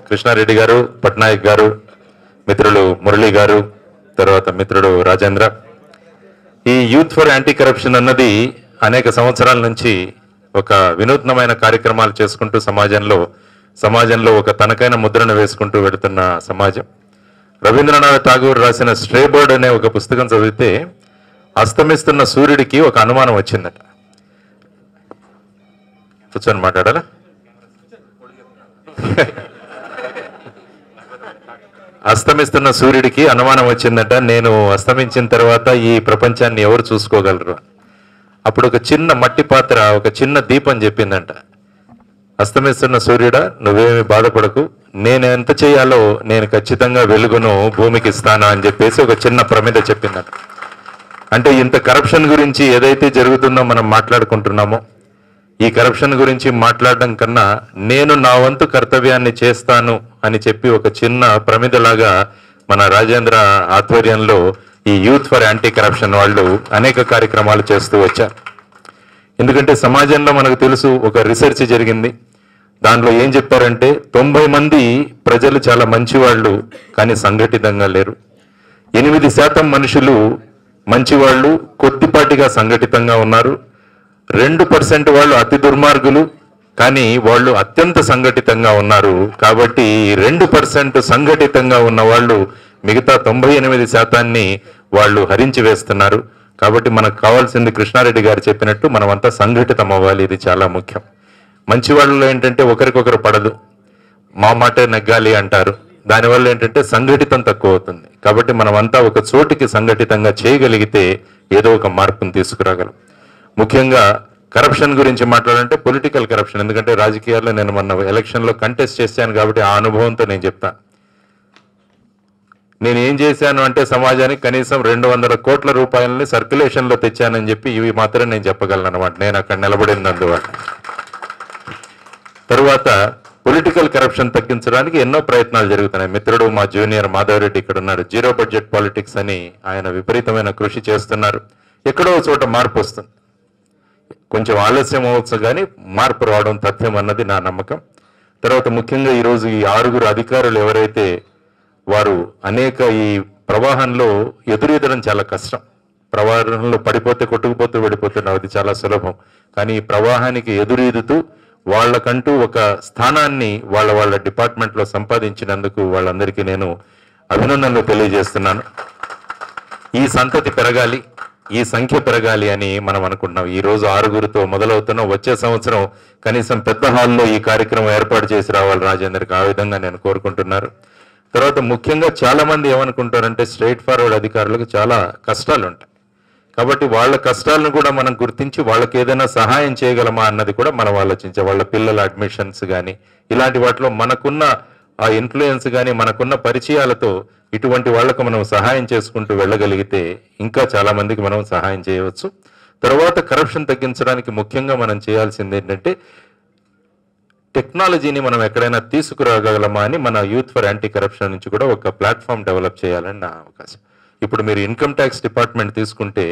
కృష్ణారెడ్డి గారు, పట్నాయక్ గారు, మిత్రులు మురళి గారు, తర్వాత మిత్రుడు రాజేంద్ర. ఈ యూత్ ఫర్ యాంటీ కరప్షన్ అన్నది అనేక సంవత్సరాల నుంచి ఒక వినూత్నమైన కార్యక్రమాలు చేసుకుంటూ సమాజంలో ఒక తనకైన ముద్రను వేసుకుంటూ వెళుతున్న సమాజం. రవీంద్రనాథ్ ఠాగూర్ రాసిన స్ట్రే బర్డ్ అనే ఒక పుస్తకం చదివితే అస్తమిస్తున్న సూర్యుడికి ఒక అనుమానం వచ్చిందట. కూర్చొని మాట్లాడాలా? అస్తమిస్తున్న సూర్యుడికి అనుమానం వచ్చిందట, నేను అస్తమించిన తర్వాత ఈ ప్రపంచాన్ని ఎవరు చూసుకోగలరు? అప్పుడు ఒక చిన్న మట్టి పాత్ర, ఒక చిన్న దీపం చెప్పిందంట, అస్తమిస్తున్న సూర్యుడా, నువ్వేమి బాధపడకు, నేను ఎంత చేయాలో నేను ఖచ్చితంగా వెలుగును భూమికి ఇస్తాను అని చెప్పేసి ఒక చిన్న ప్రమిద చెప్పిందట. అంటే ఇంత కరప్షన్ గురించి ఏదైతే జరుగుతుందో మనం మాట్లాడుకుంటున్నామో, ఈ కరప్షన్ గురించి మాట్లాడడం కన్నా నేను నా వంతు కర్తవ్యాన్ని చేస్తాను అని చెప్పి ఒక చిన్న ప్రమిదలాగా మన రాజేంద్ర ఆధ్వర్యంలో ఈ యూత్ ఫర్ యాంటీ కరప్షన్ వాళ్ళు అనేక కార్యక్రమాలు చేస్తూ వచ్చారు. ఎందుకంటే సమాజంలో మనకు తెలుసు, ఒక రీసెర్చ్ జరిగింది, దాంట్లో ఏం చెప్పారంటే 90 మంది ప్రజలు చాలా మంచివాళ్ళు కానీ సంఘటితంగా లేరు. 8% మనుషులు మంచివాళ్ళు కొద్దిపాటిగా సంఘటితంగా ఉన్నారు. 2% వాళ్ళు అతి దుర్మార్గులు కానీ వాళ్ళు అత్యంత సంఘటితంగా ఉన్నారు. కాబట్టి 2% సంఘటితంగా ఉన్న వాళ్ళు మిగతా 98% వాళ్ళు హరించి వేస్తున్నారు. కాబట్టి మనకు కావాల్సింది కృష్ణారెడ్డి గారు చెప్పినట్టు మనమంతా సంఘటితం అవ్వాలి. ఇది చాలా ముఖ్యం. మంచి వాళ్ళలో ఏంటంటే ఒకరికొకరు పడదు, మా మాటే నెగ్గాలి అంటారు. దానివల్ల ఏంటంటే సంఘటితం తక్కువ అవుతుంది. కాబట్టి మనమంతా ఒక చోటికి సంఘటితంగా చేయగలిగితే ఏదో ఒక మార్పును తీసుకురాగలం. ముఖ్యంగా కరప్షన్ గురించి మాట్లాడాలంటే పొలిటికల్ కరప్షన్. ఎందుకంటే రాజకీయాల్లో నేను మొన్న ఎలక్షన్లో కంటెస్ట్ చేశాను కాబట్టి ఆ అనుభవంతో నేను చెప్తాను. నేను ఏం చేశాను అంటే సమాజానికి కనీసం 200 కోట్ల రూపాయలని సర్క్యులేషన్లో తెచ్చానని చెప్పి ఇవి మాత్రం నేను చెప్పగలను అనమాట, నేను అక్కడ నిలబడినందువల్ల. తరువాత పొలిటికల్ కరప్షన్ తగ్గించడానికి ఎన్నో ప్రయత్నాలు జరుగుతున్నాయి. మిత్రుడు మా జూనియర్ మాధవరెడ్డి ఇక్కడ ఉన్నారు, జీరో బడ్జెట్ పాలిటిక్స్ అని ఆయన విపరీతమైన కృషి చేస్తున్నారు. ఎక్కడో చోట మార్పు వస్తుంది, కొంచెం ఆలస్యం అవ్వచ్చు కానీ మార్పు రావడం తథ్యం అన్నది నా నమ్మకం. తర్వాత ముఖ్యంగా ఈరోజు ఈ 6 అధికారులు ఎవరైతే వారు అనేక ఈ ప్రవాహంలో ఎదురెదడం చాలా కష్టం. ప్రవాహంలో పడిపోతే కొట్టుకుపోతూ వెళ్ళిపోతున్నారు, అది చాలా సులభం. కానీ ఈ ప్రవాహానికి ఎదురీదుతూ వాళ్ళకంటూ ఒక స్థానాన్ని వాళ్ళ డిపార్ట్మెంట్లో సంపాదించినందుకు వాళ్ళందరికీ నేను అభినందనలు తెలియజేస్తున్నాను. ఈ సంతతి పెరగాలి, ఈ సంఖ్య పెరగాలి అని మనం అనుకుంటున్నాం. ఈ రోజు 6 మొదలవుతున్నాం. వచ్చే సంవత్సరం కనీసం పెద్ద హాల్లో ఈ కార్యక్రమం ఏర్పాటు చేసి రావాలి రాజేందర్కి, ఆ విధంగా నేను కోరుకుంటున్నారు. తర్వాత ముఖ్యంగా చాలా మంది ఏమనుకుంటారంటే స్ట్రైట్ ఫార్వర్డ్ అధికారులకు చాలా కష్టాలు ఉంటాయి. కాబట్టి వాళ్ళ కష్టాలను కూడా మనం గుర్తించి వాళ్ళకి ఏదైనా సహాయం చేయగలమా అన్నది కూడా మనం ఆలోచించే, వాళ్ళ పిల్లల అడ్మిషన్స్ కానీ ఇలాంటి వాటిలో మనకున్న ఆ ఇన్ఫ్లుయెన్స్ కానీ మనకున్న పరిచయాలతో ఇటువంటి వాళ్లకు మనం సహాయం చేసుకుంటూ వెళ్ళగలిగితే ఇంకా చాలా మందికి మనం సహాయం చేయవచ్చు. తర్వాత కరప్షన్ తగ్గించడానికి ముఖ్యంగా మనం చేయాల్సింది ఏంటంటే టెక్నాలజీని మనం ఎక్కడైనా తీసుకురాగలమా అని మన యూత్ ఫర్ యాంటీ కరప్షన్ నుంచి కూడా ఒక ప్లాట్ఫామ్ డెవలప్ చేయాలని నా అవకాశం. ఇప్పుడు మీరు ఇన్కమ్ ట్యాక్స్ డిపార్ట్మెంట్ తీసుకుంటే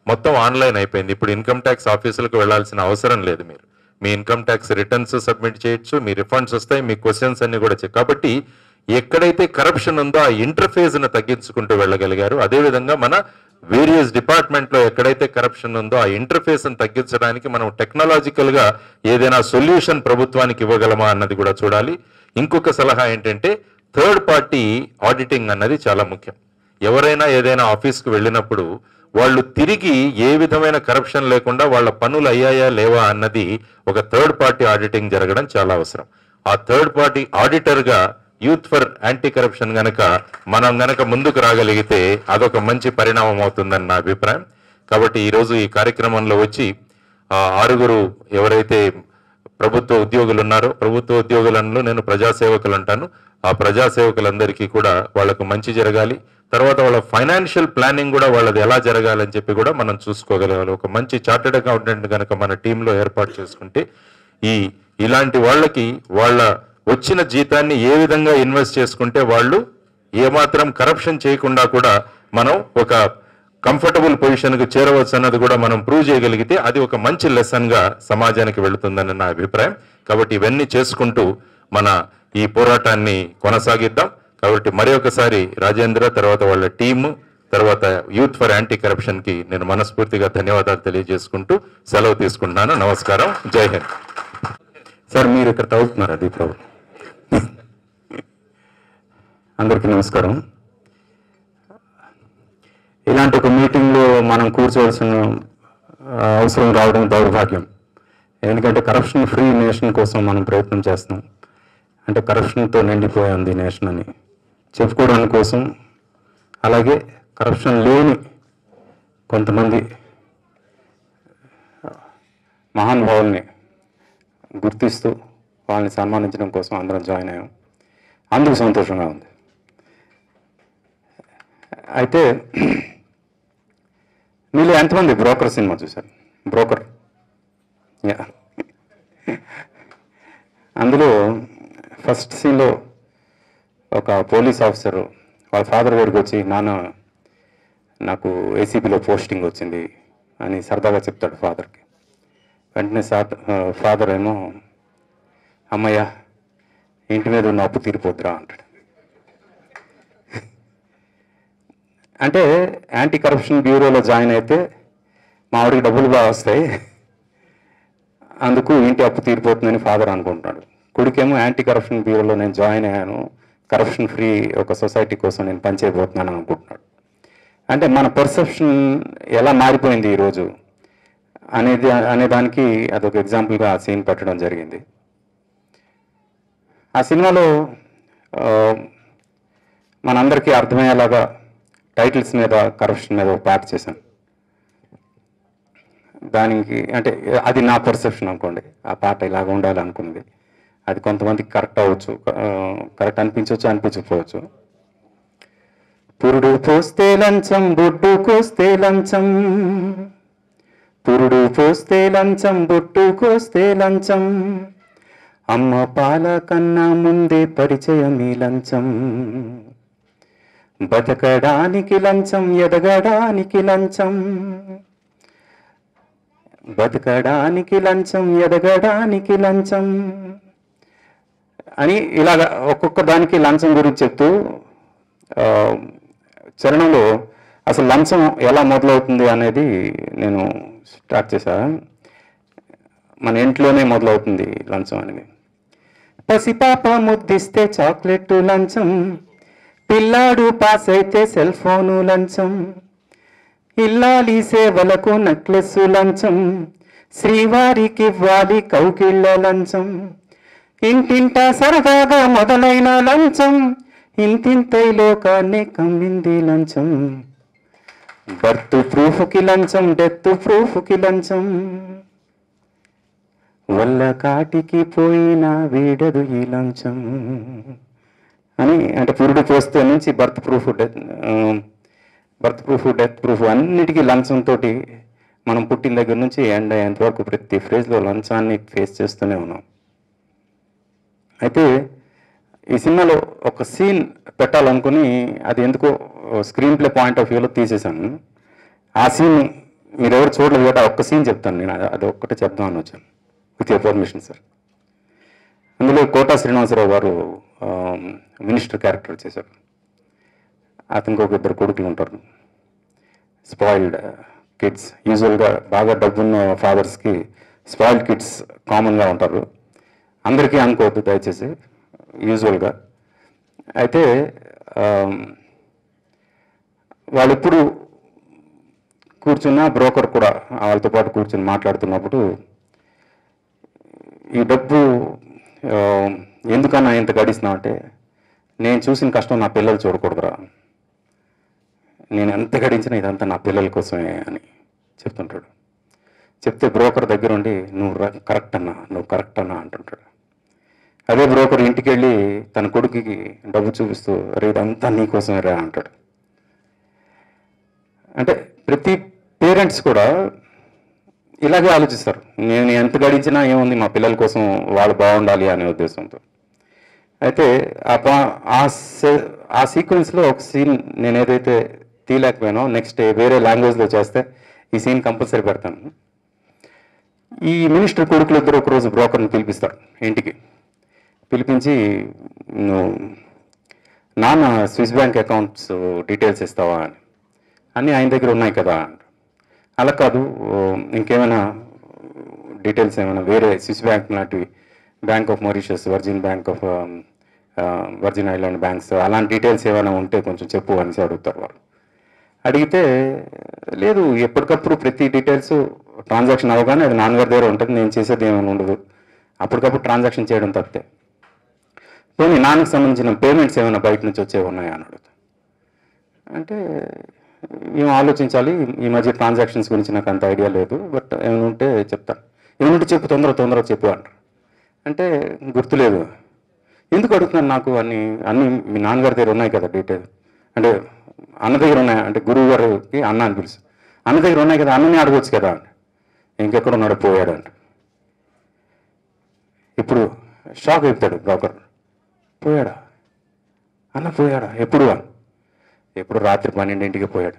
మొత్తం ఆన్లైన్ అయిపోయింది. ఇప్పుడు ఇన్కమ్ ట్యాక్స్ ఆఫీసులకు వెళ్లాల్సిన అవసరం లేదు. మీరు మీ ఇన్కమ్ ట్యాక్స్ రిటర్న్స్ సబ్మిట్ చేయొచ్చు, మీ రిఫండ్స్ వస్తాయి, మీ క్వశ్చన్స్ అన్ని కూడా కాబట్టి ఎక్కడైతే కరప్షన్ ఉందో ఆ ఇంటర్ఫేస్ను తగ్గించుకుంటూ వెళ్ళగలిగారు. అదేవిధంగా మన వేరియస్ డిపార్ట్మెంట్లో ఎక్కడైతే కరప్షన్ ఉందో ఆ ఇంటర్ఫేస్ను తగ్గించడానికి మనం టెక్నాలజికల్గా ఏదైనా సొల్యూషన్ ప్రభుత్వానికి ఇవ్వగలమా అన్నది కూడా చూడాలి. ఇంకొక సలహా ఏంటంటే థర్డ్ పార్టీ ఆడిటింగ్ అన్నది చాలా ముఖ్యం. ఎవరైనా ఏదైనా ఆఫీస్కి వెళ్ళినప్పుడు వాళ్ళు తిరిగి ఏ విధమైన కరప్షన్ లేకుండా వాళ్ళ పనులు అయ్యాయా లేవా అన్నది ఒక థర్డ్ పార్టీ ఆడిటింగ్ జరగడం చాలా అవసరం. ఆ థర్డ్ పార్టీ ఆడిటర్గా యూత్ ఫర్ యాంటీ కరప్షన్ మనం ముందుకు రాగలిగితే అదొక మంచి పరిణామం అవుతుందని నా అభిప్రాయం. కాబట్టి ఈరోజు ఈ కార్యక్రమంలో వచ్చి 6 ఎవరైతే ప్రభుత్వ ఉద్యోగులు ఉన్నారో, ప్రభుత్వ ఉద్యోగులలో నేను ప్రజాసేవకులు అంటాను, ఆ ప్రజాసేవకులందరికీ కూడా వాళ్ళకు మంచి జరగాలి. తర్వాత వాళ్ళ ఫైనాన్షియల్ ప్లానింగ్ కూడా వాళ్ళది ఎలా జరగాలని చెప్పి కూడా మనం చూసుకోగలగాలి. ఒక మంచి చార్టెడ్ అకౌంటెంట్ కనుక మన టీంలో ఏర్పాటు చేసుకుంటే ఇలాంటి వాళ్ళకి వాళ్ళ వచ్చిన జీతాన్ని ఏ విధంగా ఇన్వెస్ట్ చేసుకుంటే వాళ్ళు ఏమాత్రం కరప్షన్ చేయకుండా కూడా మనం ఒక కంఫర్టబుల్ పొజిషన్కు చేరవచ్చు అన్నది కూడా మనం ప్రూవ్ చేయగలిగితే అది ఒక మంచి లెసన్గా సమాజానికి వెళుతుందని నా అభిప్రాయం. కాబట్టి ఇవన్నీ చేసుకుంటూ మన ఈ పోరాటాన్ని కొనసాగిద్దాం. కాబట్టి మరి ఒకసారి రాజేంద్ర, తర్వాత వాళ్ళ టీము, తర్వాత యూత్ ఫర్ యాంటీ కరప్షన్కి నేను మనస్ఫూర్తిగా ధన్యవాదాలు తెలియజేసుకుంటూ సెలవు తీసుకుంటున్నాను. నమస్కారం. జై హింద్. సార్, మీరు ఇక్కడ తవ్వుతున్నారా దీపావళి? అందరికీ నమస్కారం. ఇలాంటి ఒక మీటింగ్లో మనం కూర్చోవలసిన అవసరం రావడం దౌర్భాగ్యం. ఎందుకంటే కరప్షన్ ఫ్రీ నేషన్ కోసం మనం ప్రయత్నం చేస్తున్నాం. అంటే కరప్షన్తో నిండిపోయింది నేషన్ అని చెప్పుకోవడానికి కోసం, అలాగే కరప్షన్ లేని కొంతమంది మహానుభావుల్ని గుర్తిస్తూ వాళ్ళని సన్మానించడం కోసం అందరం జాయిన్ అయ్యాం. అందుకు సంతోషంగా ఉంది. అయితే మీలో ఎంతమంది బ్రోకర్ సినిమా చూశారు? బ్రోకర్, అందులో ఫస్ట్ సీన్లో ఒక పోలీస్ ఆఫీసర్ వాళ్ళ ఫాదర్ దగ్గరికి వచ్చి, నాన్న నాకు ఏసీబీలో పోస్టింగ్ వచ్చింది అని సరదాగా చెప్తాడు ఫాదర్కి. వెంటనే ఫాదర్ ఏమో, అమ్మయ్య ఇంటి మీద ఉన్న అప్పు తీరిపోద్దురా అంటాడు. అంటే యాంటీ కరప్షన్ బ్యూరోలో జాయిన్ అయితే మా ఆవిడకి డబ్బులు బాగా వస్తాయి, అందుకు ఇంటి అప్పు తీరిపోతుందని ఫాదర్ అనుకుంటున్నాడు. కొడుకేమో యాంటీ కరప్షన్ బ్యూరోలో నేను జాయిన్ అయ్యాను, కరప్షన్ ఫ్రీ ఒక సొసైటీ కోసం నేను పనిచేయబోతున్నాను అనుకుంటున్నాడు. అంటే మన పర్సెప్షన్ ఎలా మారిపోయింది ఈరోజు అనేదానికి అదొక ఎగ్జాంపుల్గా ఆ సీన్ పెట్టడం జరిగింది. ఆ సినిమాలో మనందరికీ అర్థమయ్యేలాగా టైటిల్స్ మీద కరప్షన్ మీద ఒక పాట చేశాను. దానికి అంటే అది నా పర్సెప్షన్ అనుకోండి. ఆ పాట ఇలాగ ఉండాలి అనుకున్నది. అది కొంతమందికి కరెక్ట్ అవ్వచ్చు, కరెక్ట్ అనిపించవచ్చు, అనిపించకపోవచ్చు. పురుడు పోస్తే లంచం, బొడ్డు కోస్తే లంచం, పురుడు పోస్తే లంచం, బొట్టు కోస్తే లంచం, అమ్మ పాల కన్నా ముందే పరిచయం ఈ లంచం, బతకడానికి లంచం, ఎదగడానికి లంచం, బతకడానికి లంచం, ఎదగడానికి లంచం అని ఇలాగ ఒక్కొక్క దానికి లంచం గురించి చెప్తూ చరణంలో అసలు లంచం ఎలా మొదలవుతుంది అనేది నేను స్టార్ట్ చేశాను. మన ఇంట్లోనే మొదలవుతుంది లంచం అనేది. పసిపాప ముద్దిస్తే చాక్లెట్ లంచం, పిల్లాడు పాస్ అయితే సెల్ ఫోను లంచం, ఇల్లాలి సేవలకు నెక్లెస్ లంచం, శ్రీవారికి ఇవ్వాలి కౌకిళ్ళ లంచం, ఇంటింట సరదాగా మొదలైన లంచం, ఇంతింతై లోకాన్ని కమ్మింది లంచం, బర్త్ ప్రూఫ్కి లంచం, డెత్ ప్రూఫ్కి లంచం, వల్ల కాటికి పోయినా వీడదు ఈ లంచం అని. అంటే పురుడు పోస్తే నుంచి బర్త్ ప్రూఫ్, డెత్ ప్రూఫ్ అన్నిటికీ లంచంతో మనం పుట్టిన దగ్గర నుంచి ఎండ్ అయ్యేంతవరకు ప్రతి ఫేజ్లో లంచాన్ని ఫేస్ చేస్తూనే ఉన్నాం. అయితే ఈ సినిమాలో ఒక సీన్ పెట్టాలనుకుని అది ఎందుకో స్క్రీన్ ప్లే పాయింట్ ఆఫ్ వ్యూలో తీసేశాను. ఆ సీన్ మీరు ఎవరు చూడలేదు కదా, ఒక్క సీన్ చెప్తాను నేను, అది ఒక్కటే చెప్దామని వచ్చాను విత్ యువర్ పర్మిషన్ సార్. అందులో కోటా శ్రీనివాసరావు గారు మినిస్టర్ క్యారెక్టర్ చేశారు. అతనికి ఒక ఇద్దరు కొడుకులు ఉంటారు, స్పాయిల్డ్ కిడ్స్. యూజువల్గా బాగా డబ్బున్న ఫాదర్స్కి స్పాయిల్డ్ కిడ్స్ కామన్గా ఉంటారు, అందరికీ అనుకోవద్దు దయచేసి, యూజువల్గా. అయితే వాళ్ళు ఎప్పుడు కూర్చున్న బ్రోకర్ కూడా వాళ్ళతో పాటు కూర్చొని మాట్లాడుతున్నప్పుడు ఈ డబ్బు ఎందుకన్నా ఇంత గడిస్తున్నావు అంటే, నేను చూసిన కష్టం నా పిల్లలు చూడకూడదురా, నేను ఎంత గడించినా ఇదంతా నా పిల్లల కోసమే అని చెప్తుంటాడు. చెప్తే బ్రోకర్ దగ్గర ఉండి నువ్వు కరెక్ట్ అన్నా అంటుంటాడు. అదే బ్రోకర్ ఇంటికి వెళ్ళి తన కొడుకుకి డబ్బు చూపిస్తూ అరే ఇదంతా నీకోసమే రా అంటాడు. అంటే ప్రతి పేరెంట్స్ కూడా ఇలాగే ఆలోచిస్తారు, నేను ఎంత గడించినా ఏముంది మా పిల్లల కోసం వాళ్ళు బాగుండాలి అనే ఉద్దేశంతో. అయితే ఆ సీక్వెన్స్లో ఒక సీన్ నేను ఏదైతే తీయలేకపోయానో నెక్స్ట్ వేరే లాంగ్వేజ్లో చేస్తే ఈ సీన్ కంపల్సరీ పెడతాను. ఈ మినిస్టర్ కొడుకులు ఇద్దరు ఒకరోజు బ్రోకర్ని పిలిపిస్తారు ఇంటికి. పిలిపించి నువ్వు నాన్న స్విస్ బ్యాంక్ అకౌంట్స్ డీటెయిల్స్ ఇస్తావా అని, అన్నీ ఆయన దగ్గర ఉన్నాయి కదా. అలా కాదు, ఇంకేమైనా డీటెయిల్స్ ఏమైనా వేరే స్విస్ బ్యాంక్ లాంటివి, bank of Mauritius, virgin island banks, అలాంటి డీటెయిల్స్ ఏమైనా ఉంటే కొంచెం చెప్పు అనేసి అడుగుతారు వాళ్ళు. అడిగితే లేదు, ఎప్పటికప్పుడు ప్రతి డీటెయిల్స్ ట్రాన్సాక్షన్ అవగానే అది నాన్నగారి దగ్గర ఉంటుంది, నేను చేసేది ఏమైనా ఉండదు, అప్పటికప్పుడు ట్రాన్సాక్షన్ చేయడం తప్పితే. పోనీ నాన్నకు సంబంధించిన పేమెంట్స్ ఏమైనా బయట నుంచి వచ్చేవి ఉన్నాయా అని అడుగుతాను. అంటే మేము ఆలోచించాలి, ఈ మధ్య ట్రాన్సాక్షన్స్ గురించి నాకు అంత ఐడియా లేదు, బట్ ఏమైనా ఉంటే చెప్తాను. ఏమైనా ఉంటే చెప్పు, తొందరగా చెప్పు అంటారు. అంటే గుర్తులేదు. ఎందుకు అడుగుతున్నాను, నాకు అన్నీ మీ నాన్నగారి దగ్గర ఉన్నాయి కదా డీటెయిల్, అంటే అన్న దగ్గర ఉన్నాయి, అంటే గురువు గారికి అన్న అని పిలుసు, అన్న దగ్గర ఉన్నాయి కదా, అన్నని అడగవచ్చు కదా అంట. ఇంకెక్కడ ఉన్నాడు, పోయాడు అంట. ఇప్పుడు షాక్ అవుతాడు బ్రోకర్, పోయాడా అన్న, పోయాడా, ఎప్పుడు అని. ఎప్పుడు రాత్రి 12ంటికి పోయాడు.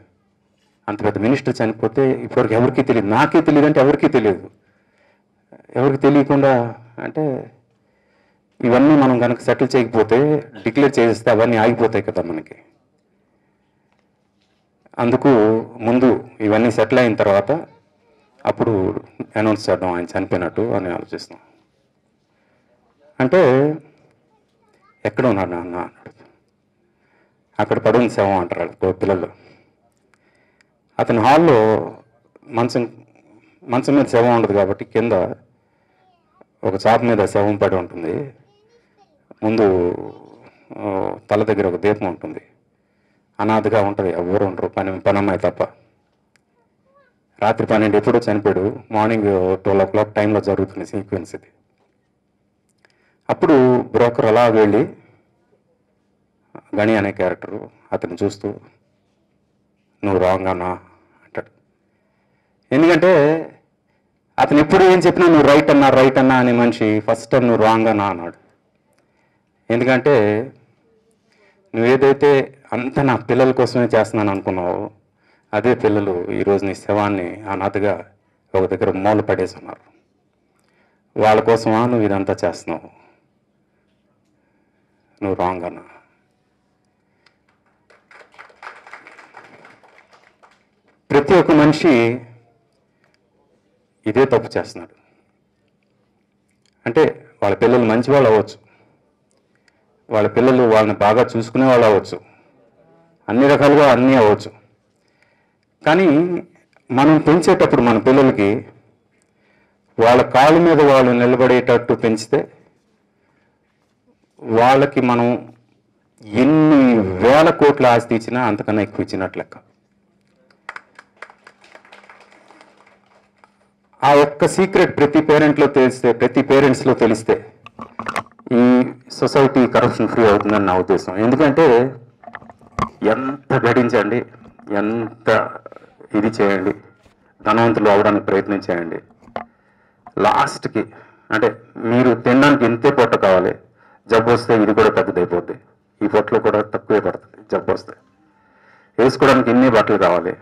అంత పెద్ద మినిస్టర్ చనిపోతే ఇప్పటివరకు ఎవరికీ తెలియదు, నాకే తెలియదు అంటే ఎవరికీ తెలియదు. ఎవరికి తెలియకుండా అంటే ఇవన్నీ మనం కనుక సెటిల్ చేయకపోతే, డిక్లేర్ చేస్తే అవన్నీ ఆగిపోతాయి కదా మనకి. అందుకు ముందు ఇవన్నీ సెటిల్ అయిన తర్వాత అప్పుడు అనౌన్స్ చేద్దాం ఆయన చనిపోయినట్టు అని ఆలోచిస్తాం. అంటే ఎక్కడ ఉన్నాడు నాన్న అన్నాడు. అక్కడ పడుకుని శవం అంటారు పిల్లలు. అతని హాల్లో మంచం మీద శవం ఉండదు కాబట్టి కింద ఒక చాప మీద శవం పడి ఉంటుంది, ముందు తల దగ్గర ఒక దీపం ఉంటుంది, అనాథగా ఉంటుంది, ఎవరు ఉండరు, పనమ్మాయి తప్ప. రాత్రి 12 ఎప్పుడో చనిపోయాడు, మార్నింగ్ 12 o'clock టైంలో జరుగుతుంది సీక్వెన్స్ ఇది. అప్పుడు బ్రోకర్ అలా వెళ్ళి గణి అనే క్యారెక్టరు అతను చూస్తూ నువ్వు రాంగ్ అన్నా అంటాడు. ఎందుకంటే అతను ఎప్పుడు ఏం చెప్పినా నువ్వు రైట్ అన్నా అనే మనిషి ఫస్ట్ టైం నువ్వు రాంగ్ అన్నా అన్నాడు. ఎందుకంటే నువ్వు ఏదైతే అంత నా పిల్లల కోసమే చేస్తున్నాను అనుకున్నావు, అదే పిల్లలు ఈరోజు నీ శవాన్ని అనాథగా ఒక దగ్గర మూల పడేసి ఉన్నారు. వాళ్ళ కోసమా నువ్వు ఇదంతా చేస్తున్నావు, నువ్వు రాంగ్ అన్నా. ప్రతి ఒక్క మనిషి ఇదే తప్పు చేస్తున్నాడు. అంటే వాళ్ళ పిల్లలు మంచి వాళ్ళు అవ్వచ్చు, వాళ్ళ పిల్లలు వాళ్ళని బాగా చూసుకునే వాళ్ళు అవ్వచ్చు, అన్ని రకాలుగా అన్నీ అవ్వచ్చు. కానీ మనం పెంచేటప్పుడు మన పిల్లలకి వాళ్ళ కాళ్ళ మీద వాళ్ళు నిలబడేటట్టు పెంచితే వాళ్ళకి మనం ఎన్ని వేల కోట్ల ఆస్తి ఇచ్చినా అంతకన్నా ఎక్కువ ఇచ్చినట్లు లెక్క. ఆ ఒక్క సీక్రెట్ ప్రతి పేరెంట్స్లో తెలిస్తే ఈ సొసైటీ కరప్షన్ ఫ్రీ అవుతుందని నా ఉద్దేశం. ఎందుకంటే ఎంత గడించండి, ఎంత ఇది చేయండి, ధనవంతులు అవడానికి ప్రయత్నం చేయండి, లాస్ట్కి అంటే మీరు తినడానికి ఇంతే పొట్ట కావాలి, జబ్బు వస్తే ఇది కూడా పెద్దదైపోద్ది, ఈ పొట్టలో కూడా తక్కువే పడుతుంది జబ్బు వస్తే. వేసుకోవడానికి ఇన్ని బట్టలు కావాలి,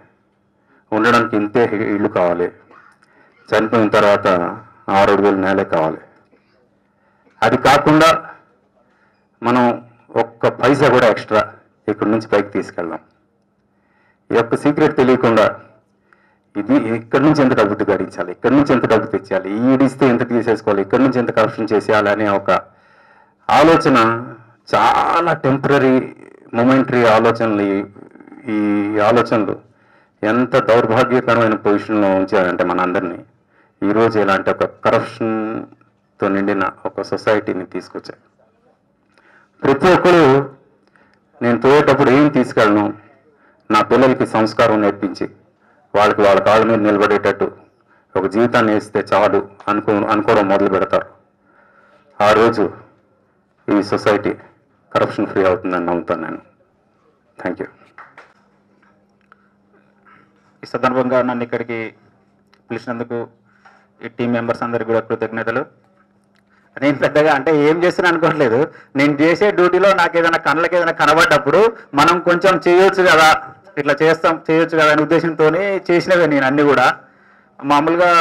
ఉండడానికి ఇంతే ఇళ్ళు కావాలి, చనిపోయిన తర్వాత 6,000 నేలే కావాలి. అది కాకుండా మనం ఒక్క పైసా కూడా ఎక్స్ట్రా ఇక్కడి నుంచి పైకి తీసుకెళ్దాం. ఈ యొక్క సీక్రెట్ తెలియకుండా ఇది ఇక్కడి నుంచి ఎంత డబ్బు గడించాలి, ఇక్కడి నుంచి ఎంత డబ్బు తెచ్చేయాలి, ఈడిస్తే ఎంత తీసేసుకోవాలి, ఇక్కడి నుంచి ఎంత కరప్షన్ చేసేయాలి అనే ఒక ఆలోచన చాలా టెంపరీ మొమెంటరీ ఆలోచనలు. ఈ ఆలోచనలు ఎంత దౌర్భాగ్యకరమైన పొజిషన్లో ఉంచారంటే మనందరినీ ఈరోజు ఇలాంటి ఒక కరప్షన్తో నిండిన ఒక సొసైటీని తీసుకొచ్చాయి. ప్రతి ఒక్కరు నేను పోయేటప్పుడు ఏం తీసుకెళ్ళను, నా పిల్లలకి సంస్కారం నేర్పించి వాళ్ళకి వాళ్ళ కాళ్ళ మీద నిలబడేటట్టు ఒక జీవితాన్ని వేస్తే చాలు అనుకోవడం మొదలు పెడతారు. ఆ రోజు ఈ సొసైటీ కరప్షన్ ఫ్రీ అవుతుందని నమ్ముతాను నేను. Thank you. ఈ సందర్భంగా నన్ను ఇక్కడికి పిలిచినందుకు ఈ టీం మెంబర్స్ అందరికీ కూడా కృతజ్ఞతలు. నేను పెద్దగా అంటే ఏం చేస్తున్నా అనుకోవట్లేదు, నేను చేసే డ్యూటీలో నాకు ఏదైనా కళ్ళకి ఏదైనా కనబడ్డప్పుడు మనం కొంచెం చేయొచ్చు కదా, ఇట్లా చేయొచ్చు కదా అనే ఉద్దేశంతోనే చేసినవే నేను అన్నీ కూడా. మామూలుగా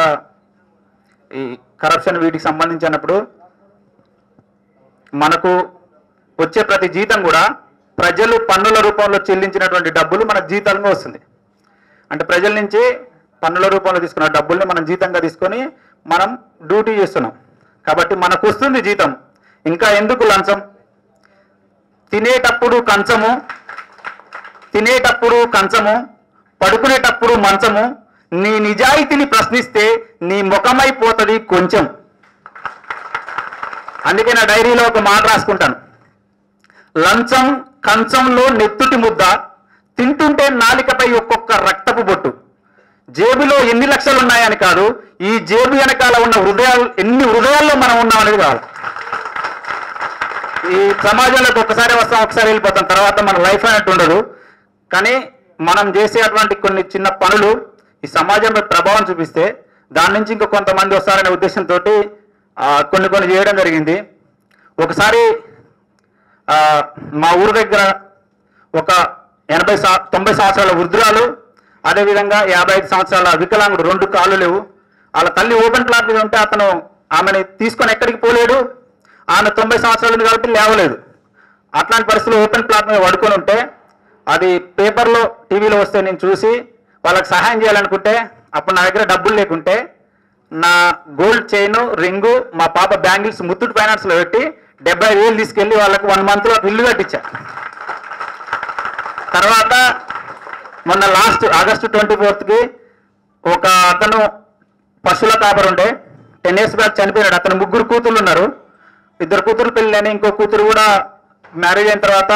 ఈ కరప్షన్ వీటికి సంబంధించినప్పుడు మనకు వచ్చే ప్రతి జీతం కూడా ప్రజలు పన్నుల రూపంలో చెల్లించినటువంటి డబ్బులు మనకు జీతంగా వస్తుంది. అంటే ప్రజల నుంచి పన్నుల రూపంలో తీసుకున్న డబ్బుల్ని మనం జీతంగా తీసుకొని మనం డ్యూటీ చేస్తున్నాం. కాబట్టి మనకు వస్తుంది జీతం, ఇంకా ఎందుకు లంచం? తినేటప్పుడు కంచము, పడుకునేటప్పుడు మంచము, నీ నిజాయితీని ప్రశ్నిస్తే నీ ముఖమైపోతుంది కొంచెం. అందుకే నా డైరీలో ఒక మాట రాసుకుంటాను, లంచం కంచంలో నెత్తుటి ముద్ద, తింటుంటే నాలికపై ఒక్కొక్క రక్తపు బొట్టు. జేబులో ఎన్ని లక్షలు ఉన్నాయని కాదు, ఈ జేబు వెనకాల ఉన్న హృదయాలు ఎన్ని హృదయాల్లో మనం ఉన్నాం అనేది కావాలి. ఈ సమాజంలోకి ఒక్కసారి వస్తాం, ఒకసారి వెళ్ళిపోతాం, తర్వాత మన లైఫ్ అన్నట్టు ఉండదు. కానీ మనం చేసేటువంటి కొన్ని చిన్న పనులు ఈ సమాజంలో ప్రభావం చూపిస్తే దాని నుంచి ఇంకా కొంతమంది వస్తారనే ఉద్దేశంతో కొన్ని చేయడం జరిగింది. ఒకసారి మా ఊరు దగ్గర ఒక 90 సంవత్సరాల వృద్ధురాలు, అదేవిధంగా 55 సంవత్సరాల వికలాంగుడు, 2 కాళ్ళు లేవు. వాళ్ళ తల్లి ఓపెన్ ప్లాట్ మీద ఉంటే అతను ఆమెని తీసుకొని ఎక్కడికి పోలేడు. ఆమె 90 సంవత్సరాలు ఉంది కాబట్టి లేవలేదు. అట్లాంటి పరిస్థితుల్లో ఓపెన్ ప్లాట్ మీద పడుకొని ఉంటే అది పేపర్లో టీవీలో వస్తే నేను చూసి వాళ్ళకి సహాయం చేయాలనుకుంటే అప్పుడు నా దగ్గర డబ్బులు లేకుంటే నా గోల్డ్ చైన్, రింగు, మా పాప బ్యాంగిల్స్ ముత్తూట్ ఫైనాన్స్లో పెట్టి 70,000 తీసుకెళ్ళి వాళ్ళకి 1 మంత్లో ఇల్లు కట్టించా. తర్వాత మొన్న లాస్ట్ ఆగస్టు 24కి ఒక అతను పశువుల కాపరు ఉంటే 10 years బ్యాక్ చనిపోయాడు. అతను 3 కూతుర్లు ఉన్నారు. 2 కూతురు పెళ్ళని, ఇంకో కూతురు కూడా మ్యారేజ్ అయిన తర్వాత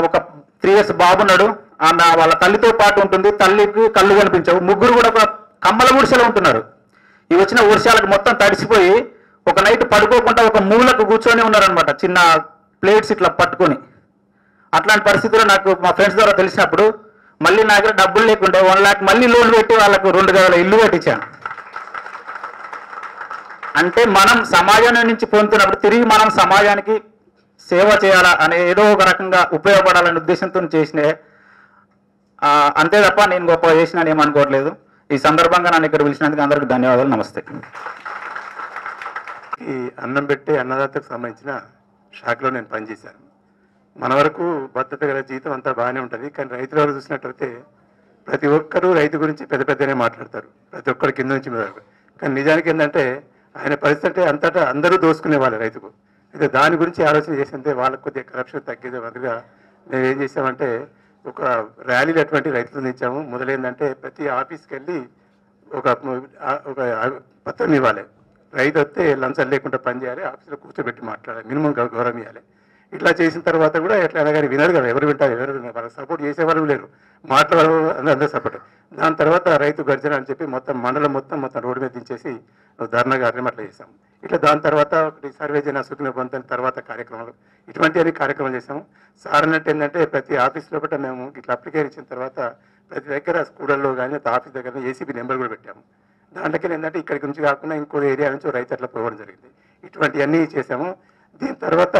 ఒక 3 years బాబు ఉన్నాడు. ఆమె వాళ్ళ తల్లితో పాటు ఉంటుంది. తల్లికి కళ్ళు కనిపించవు. 3 కూడా ఒక కమ్మల గుడిసెలో ఉంటున్నారు. ఈ వచ్చిన వర్షాలకు మొత్తం తడిసిపోయి ఒక నైట్ పడుకోకుండా ఒక మూలకు కూర్చొని ఉన్నారనమాట, చిన్న ప్లేట్స్ ఇట్లా పట్టుకొని. అట్లాంటి పరిస్థితుల్లో నాకు మా ఫ్రెండ్స్ ద్వారా తెలిసినప్పుడు మళ్ళీ నా దగ్గర డబ్బులు లేకుంటే 1 lakh మళ్ళీ లోన్ పెట్టి వాళ్ళకు 2 గదుల ఇల్లు కట్టించాను. అంటే మనం సమాజం నుంచి పొందుతున్నప్పుడు తిరిగి మనం సమాజానికి సేవ చేయాలా అనే ఏదో ఒక రకంగా ఉపయోగపడాలనే ఉద్దేశంతో చేసినే, అంతే తప్ప నేను గొప్ప చేసినా ఏమనుకోవట్లేదు. ఈ సందర్భంగా నన్ను ఇక్కడ పిలిచినందుకు అందరికీ ధన్యవాదాలు. నమస్తే. ఈ అన్నం పెట్టే అన్నదాతకు సంబంధించిన శాఖలో నేను పనిచేశాను. మన వరకు భద్రత గల జీతం అంతా బాగానే ఉంటుంది. కానీ రైతుల వరకు చూసినట్లయితే ప్రతి ఒక్కరూ రైతు గురించి పెద్దనే మాట్లాడతారు, ప్రతి ఒక్కరు కింద నుంచి మీద వరకు. కానీ నిజానికి ఏంటంటే ఆయన పరిస్థితి అంటే అంతటా అందరూ దోసుకునే వాళ్ళు రైతుకు. అయితే దాని గురించి ఆలోచన చేసింటే వాళ్ళకు కొద్దిగా కరప్షన్ తగ్గేదే బదులుగా మేము ఏం చేసామంటే ఒక ర్యాలీలు అటువంటి రైతులను ఇచ్చాము. మొదలైందంటే ప్రతి ఆఫీస్కి వెళ్ళి ఒక పత్రం ఇవ్వాలి, రైతు వస్తే లంచాలు లేకుండా పనిచేయాలి, ఆఫీసులో కూర్చోబెట్టి మాట్లాడాలి, మినిమం గౌరవం ఇవ్వాలి. ఇట్లా చేసిన తర్వాత కూడా ఎట్లా కానీ వినరు కదా, ఎవరు వింటారు, ఎవరు విన్నారు, వాళ్ళకి సపోర్ట్ చేసేవాళ్ళు లేరు, మాట్లాడే అందరూ సపోర్ట్. దాని తర్వాత రైతు గర్జన అని చెప్పి మొత్తం మండలం మొత్తం రోడ్డు మీద దించేసి ధర్నా కార్యక్రమం అట్లా చేసాం. ఇట్లా దాని తర్వాత ఒకటి సర్వే జన సుఖిన పొందని తర్వాత కార్యక్రమాలు, ఇటువంటి అన్ని కార్యక్రమాలు చేసాము. సార్ అన్నట్టు ఏంటంటే ప్రతి ఆఫీస్లో కూడా మేము ఇట్లా అప్లికేషన్ ఇచ్చిన తర్వాత ప్రతి దగ్గర స్కూళ్ళల్లో కానీ ఆఫీస్ దగ్గర ఏసీబీ నెంబర్ కూడా పెట్టాము. దాంట్లోకి ఏంటంటే ఇక్కడి నుంచి కాకుండా ఇంకో ఏరియా నుంచి రైతు అట్లా పోవడం జరిగింది. ఇటువంటివన్నీ చేసాము. దీని తర్వాత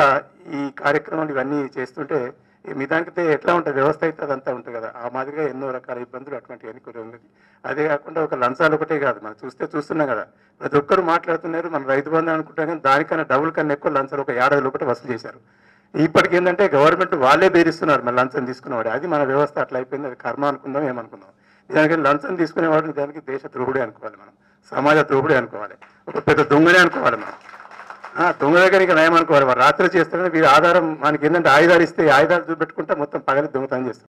ఈ కార్యక్రమాలు ఇవన్నీ చేస్తుంటే మీ దానికైతే ఎట్లా ఉంటుంది వ్యవస్థ అయితే అదంతా ఉంటుంది కదా, ఆ మాదిరిగా ఎన్నో రకాల ఇబ్బందులు అటువంటివన్నీ కూడా ఉన్నది. అదే కాకుండా ఒక లంచాలు ఒకటే కాదు, మనం చూస్తున్నాం కదా, ప్రతి ఒక్కరు మాట్లాడుతున్నారు మనం రైతు బంధు అనుకుంటాం, కానీ దానికన్నా డబుల్ కన్నా ఎక్కువ లంచాలు ఒక 50 లోపల వసూలు చేశారు. ఇప్పటికి ఏంటంటే గవర్నమెంట్ వాళ్ళే బేరిస్తున్నారు మన లంచం తీసుకునేవాడు. అది మన వ్యవస్థ అట్లా అయిపోయింది. అది కర్మ అనుకుందాం, ఏమనుకుందాం. దానికి లంచం తీసుకునేవాడు దానికి దేశ ద్రోహుడే అనుకోవాలి, మనం సమాజ ద్రోహుడే అనుకోవాలి, ఒక పెద్ద దొంగనే అనుకోవాలి. మనం దొంగ దగ్గర ఇంకా నయం అనుకోవాలి. వారు రాత్రి చేస్తారని వీరి ఆధారం మనకి ఏంటంటే ఆయుధాలు ఇస్తే ఆయుధాలు చూపెట్టుకుంటే మొత్తం పగలి దొంగతనం చేస్తారు.